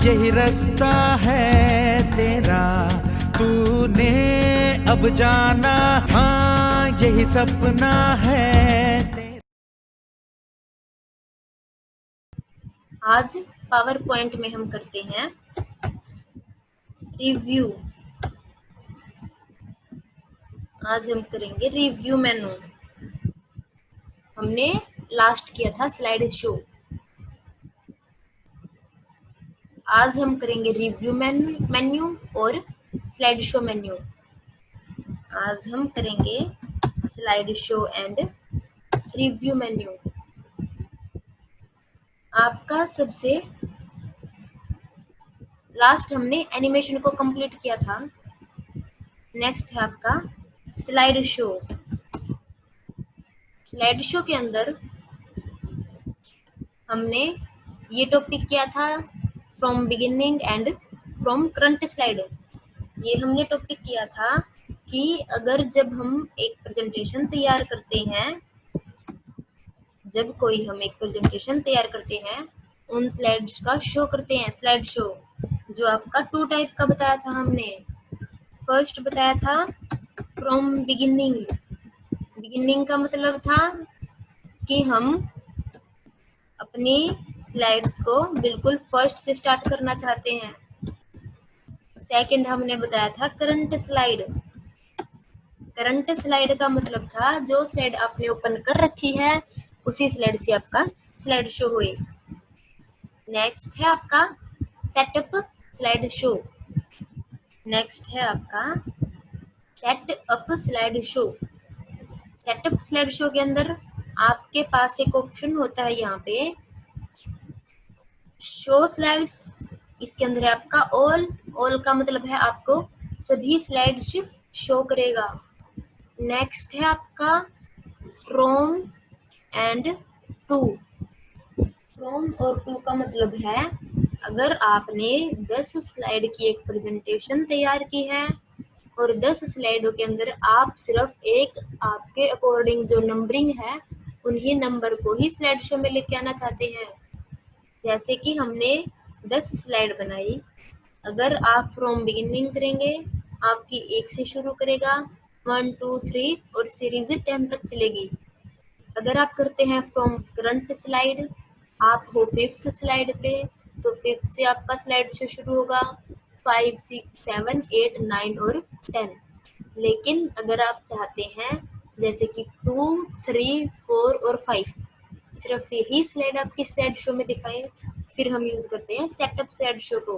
यही रास्ता है तेरा, तूने अब जाना, हाँ यही सपना है तेरा। आज पावर पॉइंट में हम करते हैं रिव्यू। आज हम करेंगे रिव्यू मेनू। हमने लास्ट किया था स्लाइड शो, आज हम करेंगे रिव्यू मेन्यू और स्लाइड शो मेन्यू। आज हम करेंगे slide show and review menu. आपका सबसे लास्ट हमने एनिमेशन को कंप्लीट किया था। नेक्स्ट है आपका स्लाइड शो। स्लाइड शो के अंदर हमने ये टॉपिक किया था from beginning and from current slide. ये हमने टॉपिक किया था कि अगर जब हम एक प्रेजेंटेशन तैयार करते हैं, जब कोई हम एक प्रेजेंटेशन तैयार करते हैं, उन स्लाइड्स का शो करते हैं, स्लाइड शो। जो आपका 2 टाइप का बताया था हमने। फर्स्ट बताया था फ्रॉम बिगिनिंग। बिगिनिंग का मतलब था कि हम अपनी स्लाइड्स को बिल्कुल फर्स्ट से स्टार्ट करना चाहते हैं। सेकंड हमने बताया था करंट स्लाइड। करंट स्लाइड का मतलब था जो स्लाइड आपने ओपन कर रखी है उसी स्लाइड से आपका स्लाइड शो हुए। नेक्स्ट है आपका सेटअप स्लाइड शो। नेक्स्ट है आपका set up slide show. Setup slide show के अंदर आपके पास एक ऑप्शन होता है यहाँ पे शो स्लाइड्स। इसके अंदर है आपका ऑल का मतलब है आपको सभी स्लाइड्स शो करेगा। नेक्स्ट है आपका फ्रॉम एंड टू। फ्रॉम और टू का मतलब है अगर आपने 10 स्लाइड की एक प्रेजेंटेशन तैयार की है और 10 स्लाइडों के अंदर आप सिर्फ एक आपके अकॉर्डिंग जो नंबरिंग है उन्हीं नंबर को ही स्लाइड शो में लेके आना चाहते हैं। जैसे कि हमने 10 स्लाइड बनाई, अगर आप फ्रॉम बिगिनिंग करेंगे आपकी 1 से शुरू करेगा, 1 2 3 और सीरीज 10 तक चलेगी। अगर आप करते हैं फ्रॉम करंट स्लाइड, आप हो 5th स्लाइड पे, तो 5th से आपका स्लाइड शो शुरू होगा, 5 6 7 8 9 और 10। लेकिन अगर आप चाहते हैं जैसे कि 2 3 4 और 5 सिर्फ यही स्लाइड आपकी स्लाइड शो में दिखाए, फिर हम यूज करते हैं सेटअप स्लाइड शो को।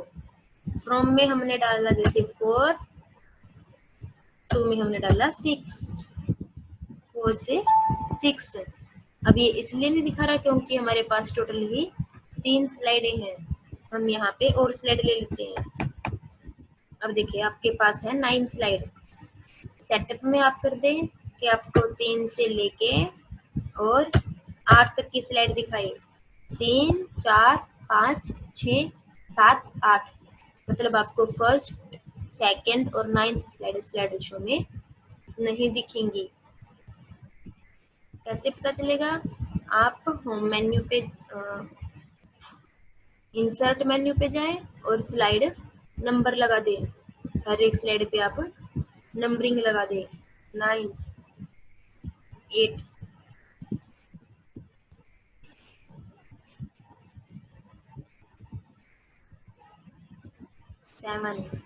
फ्रॉम में हमने डाला जैसे 4, 2 में हमने डाला 6, 4 से 6। अब ये इसलिए नहीं दिखा रहा क्योंकि हमारे पास टोटल ही 3 स्लाइडें हैं। हम यहाँ पे और स्लाइड ले लेते हैं। अब देखिए आपके पास है 9 स्लाइड। सेटअप में आप कर दें कि आपको 3 से लेके और 8 तक की स्लाइड दिखाई। 3 4 5 6 7 8 मतलब आपको फर्स्ट सेकंड और 9th स्लाइड शो में नहीं दिखेंगी। कैसे पता चलेगा? आप होम मेन्यू पे इंसर्ट मेन्यू पे जाएं और स्लाइड नंबर लगा दें। हर एक स्लाइड पे आप नंबरिंग लगा दें, 9 8 7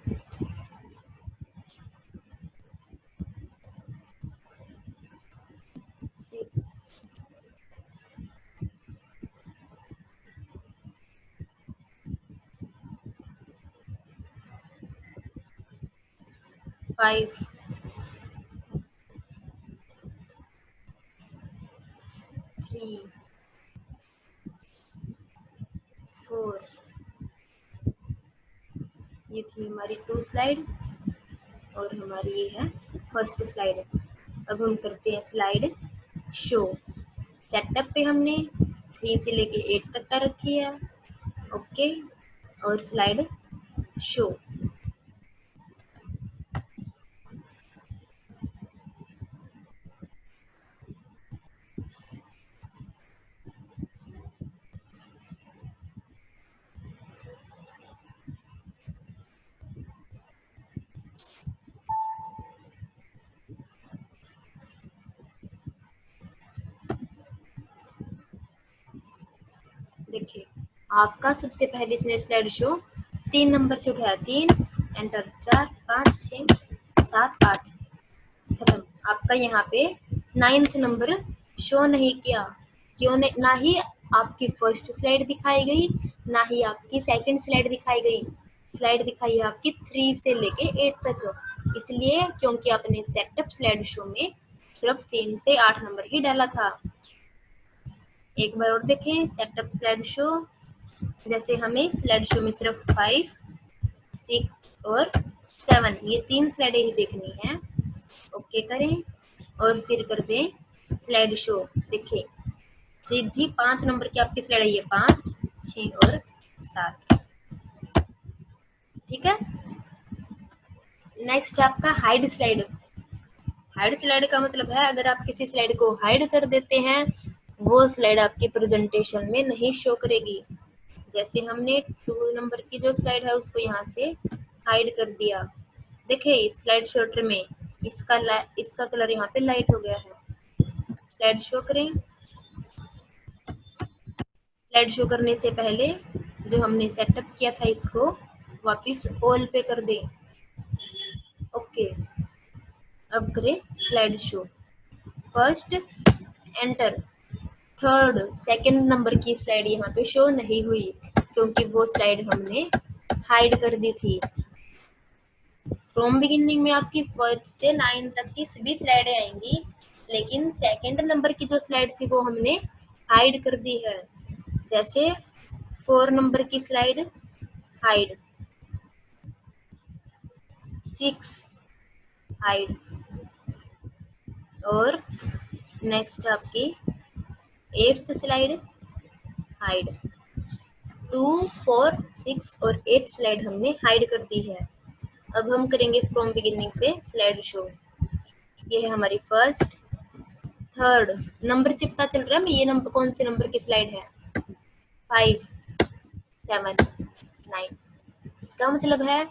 6 5 3 4। ये थी हमारी 2 स्लाइड और हमारी ये है फर्स्ट स्लाइड। अब हम करते हैं स्लाइड शो। सेटअप पे हमने 3 से लेके 8 तक का रखी है, ओके। और स्लाइड शो। आपका सबसे पहले इसने स्लाइड शो 3 नंबर से उठाया, 3 एंटर, 4 5 6 7 8 खत्म। आपका यहाँ पे 9th नंबर शो नहीं किया, क्यों नहीं? ना ही आपकी फर्स्ट स्लाइड दिखाई गई, ना ही आपकी सेकंड स्लाइड दिखाई गई। स्लाइड दिखाई है आपकी 3 से लेके 8 तक, इसलिए क्योंकि आपने सेटअप स्लाइड शो में सिर्फ 3 से 8 नंबर ही डाला था। एक बार और देखें सेटअप स्लाइड शो। जैसे हमें स्लाइड शो में सिर्फ 5 6 और 7 ये 3 स्लाइडें ही देखनी है। ओके करें और फिर कर दें स्लाइड शो। देखिए सीधी 5 नंबर की आपकी स्लाइड है, ये 5 6 और 7। ठीक है। नेक्स्ट आपका हाइड स्लाइड। हाइड स्लाइड का मतलब है अगर आप किसी स्लाइड को हाइड कर देते हैं, वो स्लाइड आपकी प्रेजेंटेशन में नहीं शो करेगी। जैसे हमने 2 नंबर की जो स्लाइड है उसको यहाँ से हाइड कर दिया। देखिए स्लाइड शॉटर में इसका कलर यहाँ पे लाइट हो गया है। स्लाइड शो करें। स्लाइड शो करने से पहले जो हमने सेटअप किया था इसको वापस ऑल पे कर दें। ओके, अब करें slide show. First enter, third second number की स्लाइड यहाँ पे शो नहीं हुई क्योंकि वो स्लाइड हमने हाइड कर दी थी। फ्रॉम बिगिनिंग में आपकी 1 से 9 तक की सभी स्लाइडें आएंगी, लेकिन सेकंड नंबर की जो स्लाइड थी वो हमने हाइड कर दी है। जैसे 4 नंबर की स्लाइड हाइड, 6 हाइड, और नेक्स्ट आपकी 8th स्लाइड हाइड। 2 4 6 और 8 स्लाइड हमने हाइड कर दी है। अब हम करेंगे फ्रॉम बिगिनिंग से स्लाइड शो। ये है हमारी फर्स्ट, थर्ड, नंबर से पता चल रहा है ये नंबर कौन से नंबर की स्लाइड है, 5 7 9। इसका मतलब है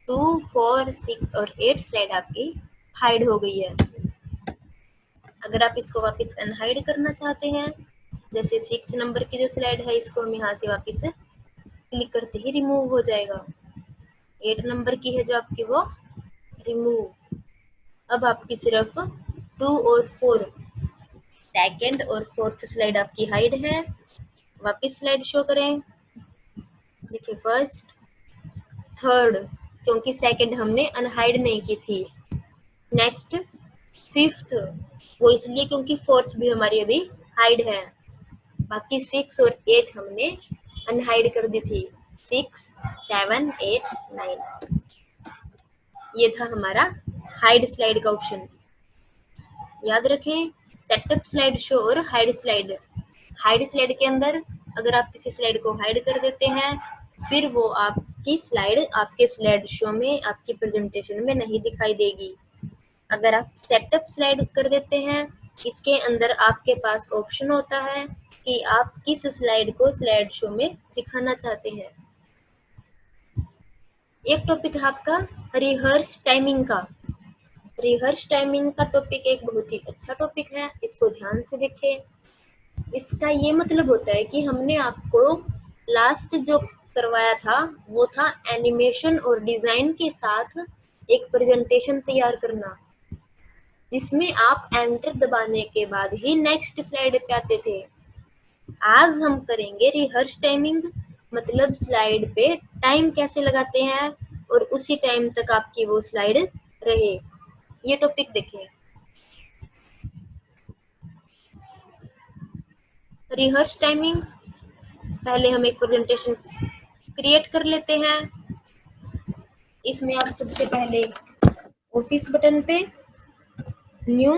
2 4 6 और 8 स्लाइड आपकी हाइड हो गई है। अगर आप इसको वापस अनहाइड करना चाहते हैं, जैसे 6 नंबर की जो स्लाइड है इसको हम यहाँ से वापस क्लिक करते ही रिमूव हो जाएगा। 8 नंबर की है जो आपकी वो रिमूव। अब आपकी सिर्फ 2 और 4 सेकंड और 4th स्लाइड आपकी हाइड है। वापस स्लाइड शो करें। देखिए फर्स्ट, थर्ड, क्योंकि सेकंड हमने अनहाइड नहीं की थी। नेक्स्ट 5th, वो इसलिए क्योंकि 4th भी हमारी अभी हाइड है। बाकी 6 और 8 हमने अनहाइड कर दी थी। 6 7 8 9 ये था हमारा हाइड स्लाइड का ऑप्शन। याद रखें सेटअप स्लाइड शो और हाइड स्लाइड। हाइड स्लाइड के अंदर अगर आप किसी स्लाइड को हाइड कर देते हैं, फिर वो आपकी स्लाइड आपके स्लाइड शो में आपकी प्रेजेंटेशन में नहीं दिखाई देगी। अगर आप सेटअप स्लाइड कर देते हैं, इसके अंदर आपके पास ऑप्शन होता है कि आप किस स्लाइड को स्लाइड शो में दिखाना चाहते हैं। एक टॉपिक है आपका रिहर्स टाइमिंग का। रिहर्स टाइमिंग का टॉपिक एक बहुत ही अच्छा टॉपिक है, इसको ध्यान से देखें। इसका ये मतलब होता है कि हमने आपको लास्ट जो करवाया था वो था एनिमेशन और डिजाइन के साथ एक प्रेजेंटेशन तैयार करना, जिसमें आप एंटर दबाने के बाद ही नेक्स्ट स्लाइड पे आते थे। आज हम करेंगे रिहर्स टाइमिंग, मतलब स्लाइड पे टाइम कैसे लगाते हैं और उसी टाइम तक आपकी वो स्लाइड रहे। ये टॉपिक देखें। रिहर्स टाइमिंग, पहले हम एक प्रेजेंटेशन क्रिएट कर लेते हैं। इसमें आप सबसे पहले ऑफिस बटन पे न्यू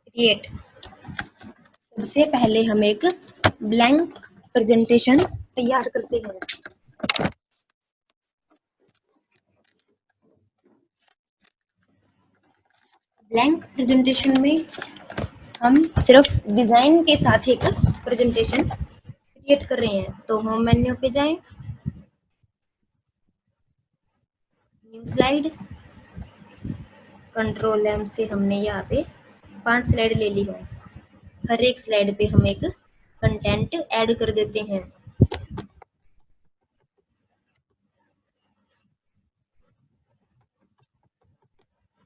क्रिएट, सबसे पहले हम एक ब्लैंक प्रेजेंटेशन तैयार करते हैं। ब्लैंक प्रेजेंटेशन में हम सिर्फ डिजाइन के साथ एक प्रेजेंटेशन क्रिएट कर रहे हैं। तो होम मेन्यू पे जाएं, न्यू स्लाइड, कंट्रोल M से हमने यहाँ पे 5 स्लाइड ले ली है। हर एक स्लाइड पे हम एक कंटेंट ऐड कर देते हैं।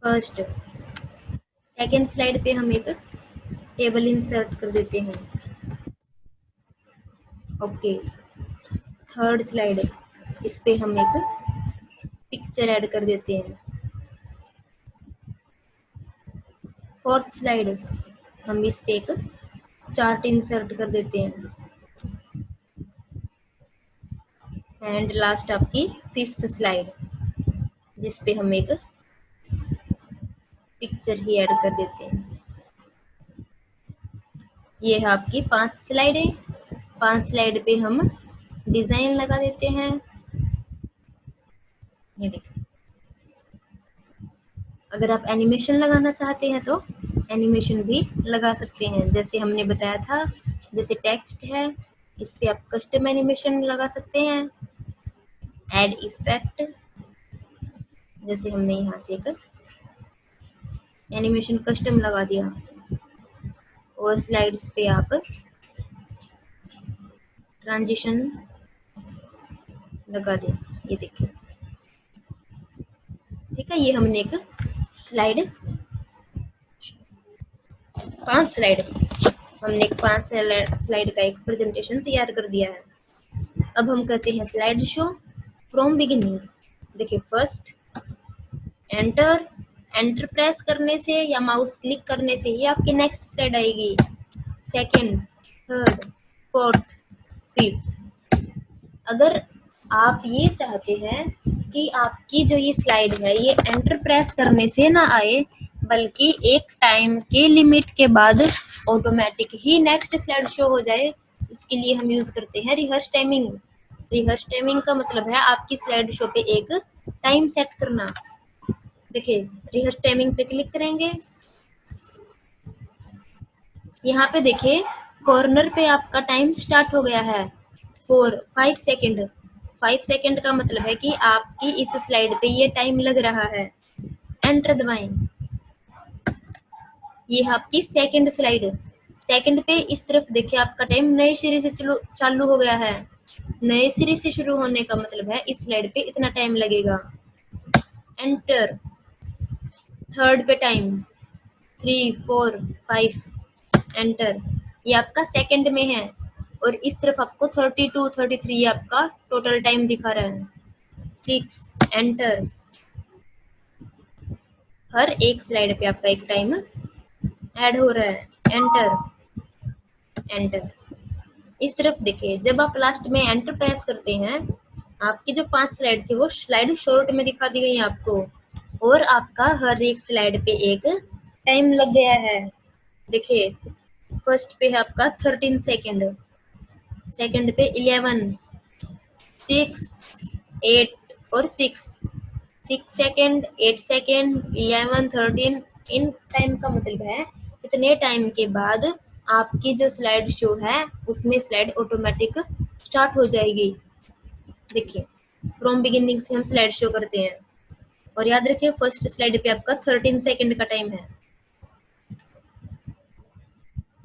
फर्स्ट सेकेंड स्लाइड पे हम एक टेबल इंसर्ट कर देते हैं। ओके, थर्ड स्लाइड, इस पे हम एक पिक्चर ऐड कर देते हैं। फोर्थ स्लाइड, हम इस पे एक चार्ट इंसर्ट कर देते हैं। एंड लास्ट आपकी फिफ्थ स्लाइड, जिस पे हम एक पिक्चर ही ऐड कर देते हैं। ये है आपकी 5 स्लाइडें। 5 स्लाइड पे हम डिजाइन लगा देते हैं। ये देखिए, अगर आप एनिमेशन लगाना चाहते हैं तो एनिमेशन भी लगा सकते हैं, जैसे हमने बताया था। जैसे टेक्स्ट है, इस पे आप कस्टम एनिमेशन लगा सकते हैं। ऐड इफेक्ट, जैसे हमने यहाँ से एक एनिमेशन कस्टम लगा दिया। और स्लाइड्स पे आप ट्रांजिशन लगा दें। ये देखिए, ठीक है। ये हमने एक स्लाइड 5 स्लाइड हमने एक 5 स्लाइड का एक प्रेजेंटेशन तैयार कर दिया है। अब हम करते हैं स्लाइड शो फ्रॉम बिगिनिंग। देखिए, फर्स्ट एंटर प्रेस करने से या माउस क्लिक करने से ही आपकी नेक्स्ट स्लाइड आएगी। Second, third, fourth, fifth. अगर आप ये चाहते हैं कि आपकी जो ये स्लाइड है ये एंटर प्रेस करने से ना आए, बल्कि एक टाइम के लिमिट के बाद ऑटोमेटिक ही नेक्स्ट स्लाइड शो हो जाए, इसके लिए हम यूज करते हैं रिहर्स टाइमिंग। रिहर्स टाइमिंग का मतलब है आपकी स्लाइड शो पे एक टाइम सेट करना। देखिए, रिहर्स टाइमिंग पे क्लिक करेंगे। यहाँ पे देखिए कॉर्नर पे आपका टाइम स्टार्ट हो गया है 5 सेकेंड। 5 सेकेंड का मतलब है कि आपकी इस स्लाइड पे ये टाइम लग रहा है। एंटर दबाएं। ये है आपकी सेकेंड स्लाइड। सेकेंड पे इस तरफ देखिए आपका टाइम नए सिरे से चालू हो गया है। नए सिरे से शुरू होने का मतलब है इस स्लाइड पे इतना टाइम लगेगा। एंटर। थर्ड पे टाइम 3, 4, 5। एंटर। ये आपका सेकंड में है और इस तरफ आपको 32, 33 आपका टोटल टाइम दिखा रहा है। 6। एंटर। हर एक स्लाइड पे आपका एक टाइम ऐड हो रहा है। Enter, enter. इस तरफ देखिए, जब आप लास्ट में एंटर प्रेस करते हैं, आपकी जो 5 स्लाइड थी वो स्लाइड शॉर्ट में दिखा दी गई आपको, और आपका हर एक स्लाइड पे एक टाइम लग गया है। देखिए, फर्स्ट पे है आपका 13 सेकेंड, सेकंड पे 11, 6, 8 और 6 सेकेंड, 8 सेकेंड, 11, 13। इन टाइम का मतलब है इतने टाइम के बाद आपकी जो स्लाइड शो है उसमें स्लाइड ऑटोमेटिक स्टार्ट हो जाएगी। देखिए, फ्रॉम बिगिनिंग से हम स्लाइड शो करते हैं, और याद रखिए फर्स्ट स्लाइड पे आपका 13 सेकेंड का टाइम है।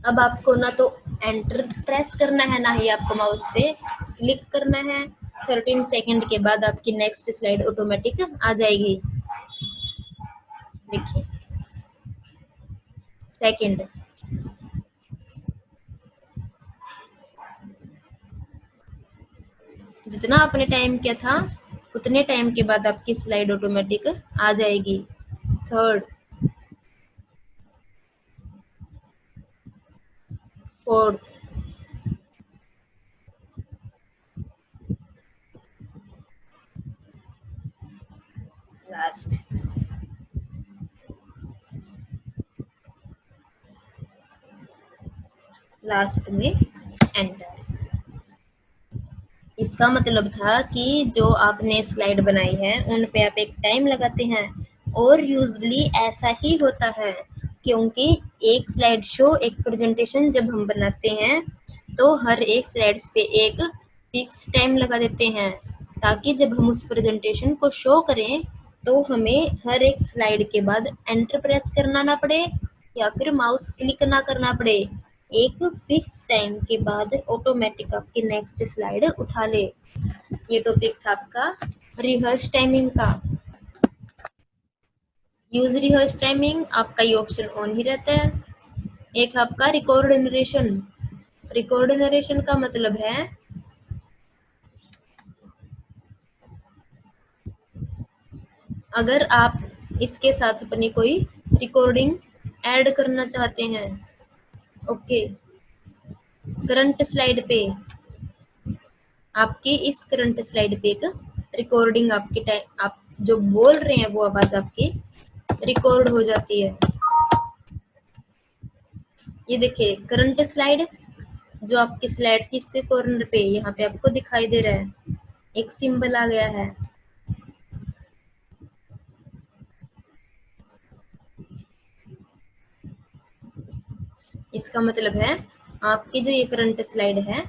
अब आपको ना तो एंटर प्रेस करना है, ना ही आपको माउस से क्लिक करना है। 13 सेकेंड के बाद आपकी नेक्स्ट स्लाइड ऑटोमेटिक आ जाएगी। देखिए, सेकेंड, जितना आपने टाइम किया था उतने टाइम के बाद आपकी स्लाइड ऑटोमेटिक आ जाएगी। Third, fourth, last. लास्ट में एंटर। इसका मतलब था कि जो आपने स्लाइड बनाई है उन पे आप एक टाइम लगाते हैं, और यूजुअली ऐसा ही होता है, क्योंकि एक स्लाइड शो, एक प्रेजेंटेशन जब हम बनाते हैं तो हर एक स्लाइड्स पे एक फिक्स टाइम लगा देते हैं, ताकि जब हम उस प्रेजेंटेशन को शो करें तो हमें हर एक स्लाइड के बाद एंटर प्रेस करना ना पड़े या फिर माउस क्लिक ना करना पड़े। एक फिक्स टाइम के बाद ऑटोमेटिक आपकी नेक्स्ट स्लाइड उठा ले। ये टॉपिक था आपका रिहर्स टाइमिंग का। यूज रिहर्स टाइमिंग आपका ये ऑप्शन ऑन ही रहता है। एक आपका रिकॉर्ड नरेशन। रिकॉर्ड नरेशन का मतलब है अगर आप इसके साथ अपनी कोई रिकॉर्डिंग ऐड करना चाहते हैं, ओके, करंट स्लाइड पे आपकी इस करंट स्लाइड पे एक रिकॉर्डिंग आपकी टाइम आप जो बोल रहे हैं वो आवाज आपकी रिकॉर्ड हो जाती है। ये देखिए करंट स्लाइड जो आपकी स्लाइड थी इसके कॉर्नर पे यहाँ पे आपको दिखाई दे रहा है, एक सिंबल आ गया है। इसका मतलब है आपकी जो ये करंट स्लाइड है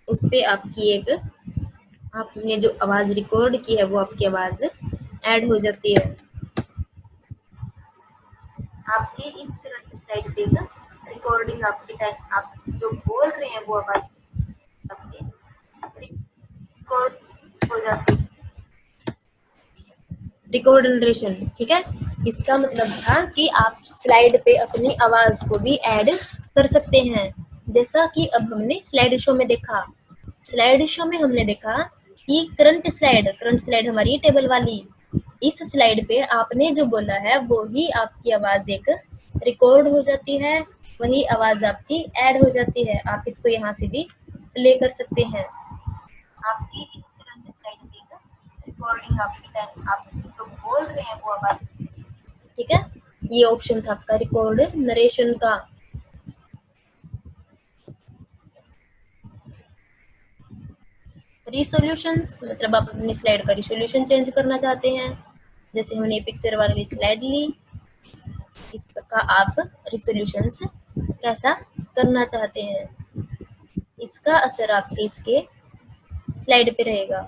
उस पे आपकी एक आपने जो आवाज रिकॉर्ड की है वो आपकी आवाज ऐड हो जाती है। आपकी इस करंट स्लाइड पे एक रिकॉर्डिंग आपकी टाइम आप जो बोल रहे हैं वो आवाज आपकी रिकॉर्ड हो जाती है। रिकॉर्ड नरेशन, ठीक है। इसका मतलब था कि आप स्लाइड पे अपनी आवाज को भी ऐड कर सकते हैं। जैसा कि अब हमने स्लाइड शो में देखा, स्लाइड शो में हमने देखा कि करंट स्लाइड हमारी टेबल वाली, इस स्लाइड पे आपने जो बोला है वो ही आपकी आवाज एक रिकॉर्ड हो जाती है, वही आवाज आपकी ऐड हो जाती है। आप इसको यहाँ से भी प्ले कर सकते हैं। आपकी इस करंट स्लाइड पे रिकॉर्डिंग आपकी टाइम आप जो बोल रहे हैं वो आवाज, ठीक है। ये ऑप्शन था आपका रिकॉर्ड नरेशन का। रिसोल्यूशंस मतलब आप अपनी स्लाइड का रिसोल्यूशन चेंज करना चाहते हैं। जैसे हमने पिक्चर वाली स्लाइड ली, इसका आप रिसोल्यूशंस कैसा करना चाहते हैं, इसका असर आपके इसके स्लाइड पे रहेगा।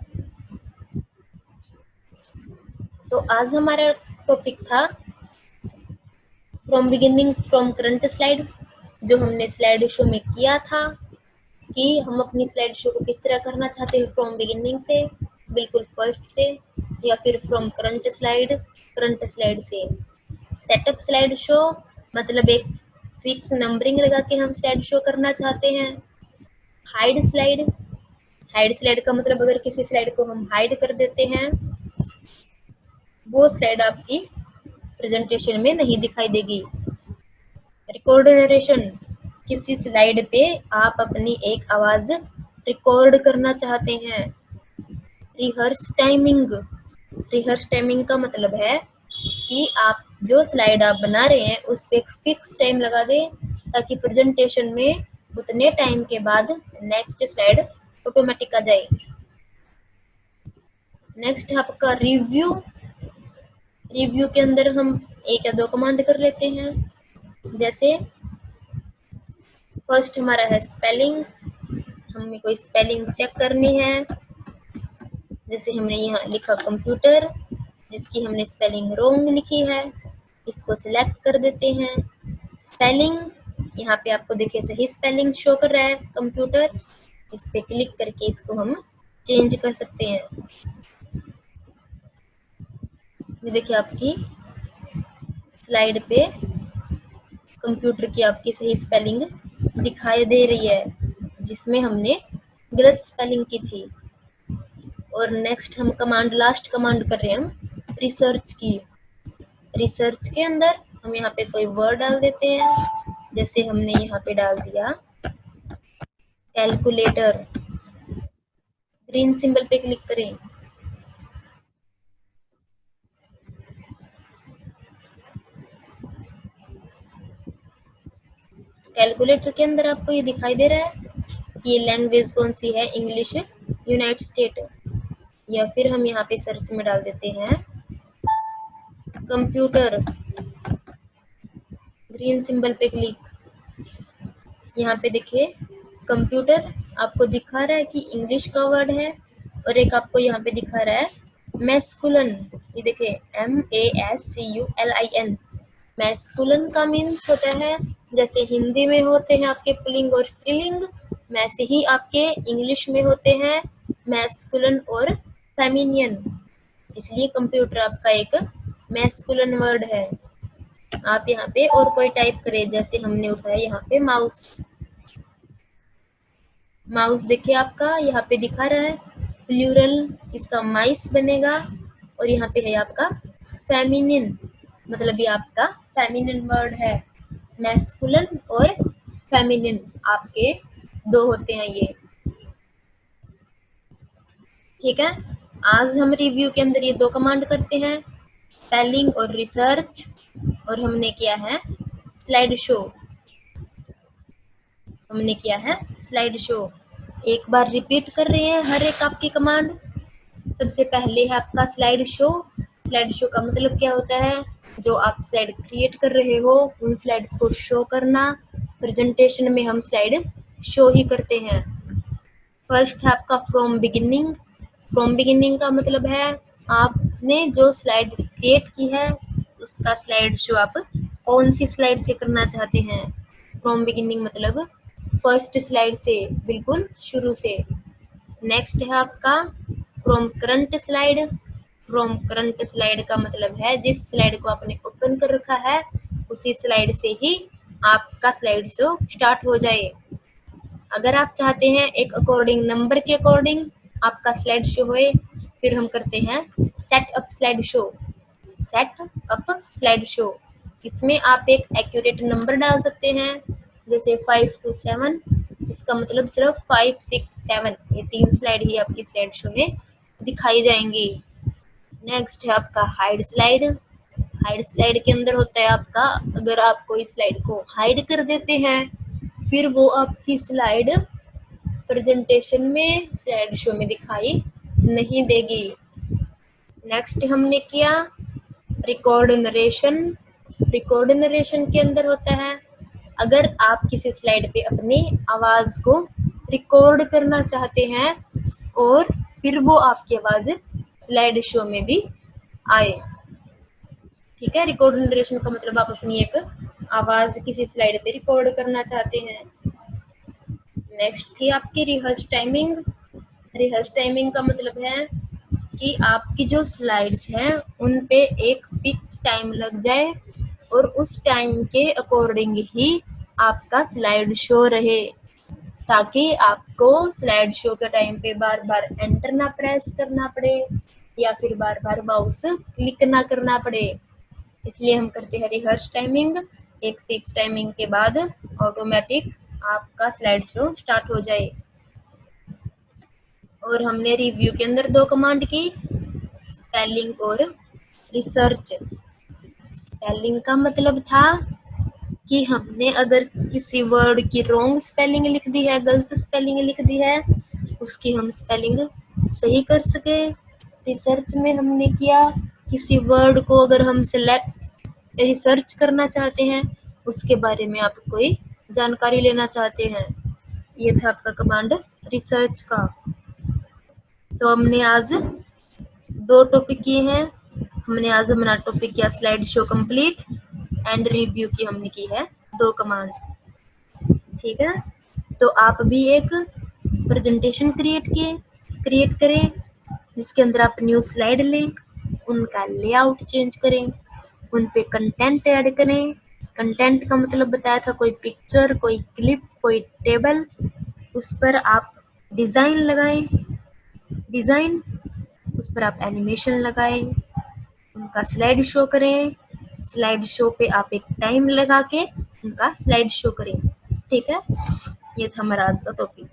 तो आज हमारा टॉपिक था from beginning from current slide, जो हमने स्लाइड शो में किया था कि हम अपनी स्लाइड शो को किस तरह करना चाहते हैं, फ्रॉम बिगिनिंग से, बिल्कुल फर्स्ट से, या फिर फ्रॉम करंट स्लाइड से। सेटअप स्लाइड शो मतलब एक फिक्स नंबरिंग लगा के हम स्लाइड शो करना चाहते हैं। हाइड स्लाइड का मतलब अगर किसी स्लाइड को हम हाइड कर देते हैं वो स्लाइड आपकी प्रेजेंटेशन में नहीं दिखाई देगी। रिकॉर्ड नरेशन, किसी स्लाइड पे आप अपनी एक आवाज रिकॉर्ड करना चाहते हैं। रिहर्स टाइमिंग का मतलब है कि आप जो स्लाइड आप बना रहे हैं उस पे एक फिक्स टाइम लगा दें ताकि प्रेजेंटेशन में उतने टाइम के बाद नेक्स्ट स्लाइड ऑटोमेटिक आ जाए। नेक्स्ट है आपका रिव्यू के अंदर हम एक या दो कमांड कर लेते हैं। जैसे फर्स्ट हमारा है स्पेलिंग, हमें कोई स्पेलिंग चेक करनी है। जैसे हमने यहाँ लिखा कंप्यूटर, जिसकी हमने स्पेलिंग रॉन्ग लिखी है, इसको सिलेक्ट कर देते हैं। स्पेलिंग, यहाँ पे आपको देखिए सही स्पेलिंग शो कर रहा है कंप्यूटर, इस पे क्लिक करके इसको हम चेंज कर सकते हैं। ये देखिए आपकी स्लाइड पे कंप्यूटर की आपकी सही स्पेलिंग दिखाई दे रही है जिसमें हमने गलत स्पेलिंग की थी। और नेक्स्ट हम कमांड, लास्ट कमांड कर रहे हैं हम रिसर्च की। रिसर्च के अंदर हम यहाँ पे कोई वर्ड डाल देते हैं। जैसे हमने यहाँ पे डाल दिया कैलकुलेटर, ग्रीन सिंबल पे क्लिक करें। कैलकुलेटर के अंदर आपको ये दिखाई दे रहा है कि ये लैंग्वेज कौन सी है, इंग्लिश यूनाइटेड स्टेट। या फिर हम यहाँ पे सर्च में डाल देते हैं कंप्यूटर, ग्रीन सिंबल पे क्लिक। यहाँ पे देखिए कंप्यूटर आपको दिखा रहा है कि इंग्लिश का वर्ड है, और एक आपको यहाँ पे दिखा रहा है मैस्कुलन। ये देखिए MASCULIN। मैस्कुलन का मीन्स होता है जैसे हिंदी में होते हैं आपके पुल्लिंग और स्त्रीलिंग, वैसे ही आपके इंग्लिश में होते हैं मैस्कुलिन और फेमिनियन। इसलिए कंप्यूटर आपका एक मैस्कुलिन वर्ड है। आप यहाँ पे और कोई टाइप करें, जैसे हमने उठाया यहाँ पे माउस। माउस देखिए आपका यहाँ पे दिखा रहा है प्लूरल, इसका माइस बनेगा। और यहाँ पे है आपका फेमिनिन, मतलब ये आपका फेमिनिन वर्ड है। मैस्कुलिन और फेमिनिन आपके दो होते हैं ये। ठीक है, आज हम रिव्यू के अंदर ये दो कमांड करते हैं, स्पेलिंग और रिसर्च, और हमने किया है स्लाइड शो। हमने किया है स्लाइड शो। एक बार रिपीट कर रहे हैं हर एक आपकी कमांड। सबसे पहले है आपका स्लाइड शो। स्लाइड शो का मतलब क्या होता है, जो आप स्लाइड क्रिएट कर रहे हो उन स्लाइड्स को शो करना। प्रेजेंटेशन में हम स्लाइड शो ही करते हैं। फर्स्ट है आपका फ्रॉम बिगिनिंग। फ्रॉम बिगिनिंग का मतलब है आपने जो स्लाइड क्रिएट की है उसका स्लाइड शो आप कौन सी स्लाइड से करना चाहते हैं। फ्रॉम बिगिनिंग मतलब फर्स्ट स्लाइड से, बिल्कुल शुरू से। नेक्स्ट है आपका from current slide. From current slide का मतलब है जिस स्लाइड को आपने ओपन कर रखा है उसी स्लाइड से ही आपका स्लाइड शो स्टार्ट हो जाए। अगर आप चाहते हैं एक अकॉर्डिंग नंबर के अकॉर्डिंग आपका स्लाइड शो होए, फिर हम करते हैं set up slide show. Set up slide show, इसमें आप एक एक्यूरेट नंबर डाल सकते हैं, जैसे 5 to 7। इसका मतलब सिर्फ 5, 6, 7 ये 3 स्लाइड ही आपकी स्लाइड शो में दिखाई जाएंगी। नेक्स्ट है आपका हाइड स्लाइड। हाइड स्लाइड के अंदर होता है आपका, अगर आप कोई स्लाइड को हाइड कर देते हैं फिर वो आपकी स्लाइड प्रेजेंटेशन में, स्लाइड शो में दिखाई नहीं देगी। नेक्स्ट हमने किया रिकॉर्ड नरेशन। रिकॉर्ड नरेशन के अंदर होता है अगर आप किसी स्लाइड पे अपनी आवाज को रिकॉर्ड करना चाहते हैं और फिर वो आपकी आवाज स्लाइड शो में भी आए। ठीक है, रिकॉर्ड नरेशन का मतलब आप अपनी एक आवाज किसी स्लाइड पे रिकॉर्ड करना चाहते हैं। नेक्स्ट थी आपकी रिहर्स टाइमिंग। रिहर्स टाइमिंग का मतलब है कि आपकी जो स्लाइड्स हैं उन पे एक फिक्स टाइम लग जाए और उस टाइम के अकॉर्डिंग ही आपका स्लाइड शो रहे, ताकि आपको स्लाइड शो के टाइम पे बार बार एंटर ना प्रेस करना पड़े या फिर बार बार माउस क्लिक ना करना पड़े। इसलिए हम करते हैं रिहर्स टाइमिंग। एक फिक्स टाइमिंग के बाद ऑटोमेटिक आपका स्लाइड शो स्टार्ट हो जाए। और हमने रिव्यू के अंदर दो कमांड की, स्पेलिंग और रिसर्च। स्पेलिंग का मतलब था कि हमने अगर किसी वर्ड की रॉन्ग स्पेलिंग लिख दी है, गलत स्पेलिंग लिख दी है, उसकी हम स्पेलिंग सही कर सके। रिसर्च में हमने किया किसी वर्ड को अगर हम रिसर्च करना चाहते हैं, उसके बारे में आप कोई जानकारी लेना चाहते हैं। ये था आपका कमांड रिसर्च का। तो हमने आज दो टॉपिक किए हैं। हमने आज हमारा टॉपिक किया slide show complete, and review की हमने की है दो कमांड। ठीक है, तो आप भी एक प्रेजेंटेशन क्रिएट करें जिसके अंदर आप न्यू स्लाइड लें, उनका लेआउट चेंज करें, उन पे कंटेंट ऐड करें। कंटेंट का मतलब बताया था कोई पिक्चर, कोई क्लिप, कोई टेबल, उस पर आप डिज़ाइन लगाएं। डिज़ाइन, उस पर आप एनिमेशन लगाएं, उनका स्लाइड शो करें। स्लाइड शो पे आप एक टाइम लगा के उनका स्लाइड शो करें। ठीक है, ये था हमारा आज का टॉपिक।